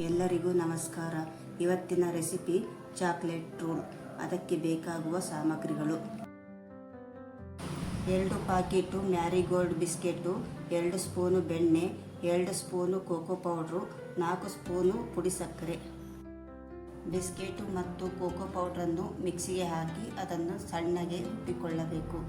ಎಲ್ಲರಿಗೂ ನಮಸ್ಕಾರ. ಇವತ್ತಿನ ರೆಸಿಪಿ ಚಾಕ್ಲೇಟ್ ರೂಲ್. ಅದಕ್ಕೆ ಬೇಕಾಗುವ ಸಾಮಗ್ರಿಗಳು: 2 ಪ್ಯಾಕೆಟು ಮ್ಯಾರಿಗೋಲ್ಡ್ ಬಿಸ್ಕೆಟು, 2 ಸ್ಪೂನು ಬೆಣ್ಣೆ, 2 ಸ್ಪೂನು ಕೋಕೋ ಪೌಡ್ರು, 4 ಸ್ಪೂನು ಪುಡಿ ಸಕ್ಕರೆ. ಬಿಸ್ಕೆಟು ಮತ್ತು ಕೋಕೋ ಪೌಡ್ರನ್ನು ಮಿಕ್ಸಿಗೆ ಹಾಕಿ ಅದನ್ನು ಸಣ್ಣಗೆ ರುಬ್ಬಿಕೊಳ್ಳಬೇಕು.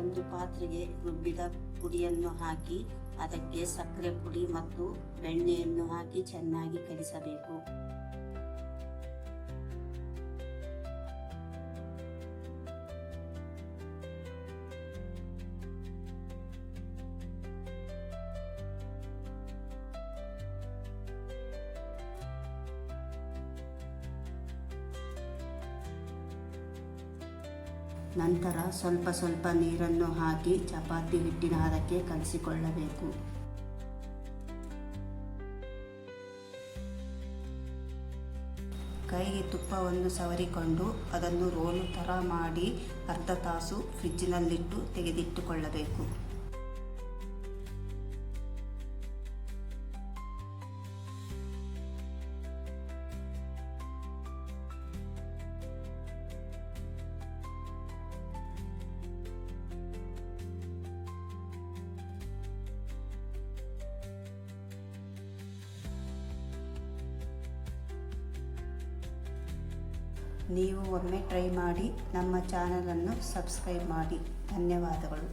ಒಂದು ಪಾತ್ರೆಗೆ ರುಬ್ಬಿದ ಪುಡಿಯನ್ನು ಹಾಕಿ ಅದಕ್ಕೆ ಸಕ್ಕರೆ ಪುಡಿ ಮತ್ತು ಬೆಣ್ಣೆಯನ್ನು ಹಾಕಿ ಚೆನ್ನಾಗಿ ಕಲಿಸಬೇಕು. ನಂತರ ಸ್ವಲ್ಪ ಸ್ವಲ್ಪ ನೀರನ್ನು ಹಾಕಿ ಚಪಾತಿ ಹಿಟ್ಟಿನ ಹದಕ್ಕೆ ಕಲಸಿಕೊಳ್ಳಬೇಕು. ಕೈಗೆ ತುಪ್ಪವನ್ನು ಸವರಿಕೊಂಡು ಅದನ್ನು ರೋಲು ಥರ ಮಾಡಿ ಅರ್ಧ ತಾಸು ಫ್ರಿಜ್ಜಿನಲ್ಲಿಟ್ಟು ತೆಗೆದಿಟ್ಟುಕೊಳ್ಳಬೇಕು. ನೀವು ಒಮ್ಮೆ ಟ್ರೈ ಮಾಡಿ ನಮ್ಮ ಚಾನಲನ್ನು ಸಬ್ಸ್ಕ್ರೈಬ್ ಮಾಡಿ. ಧನ್ಯವಾದಗಳು.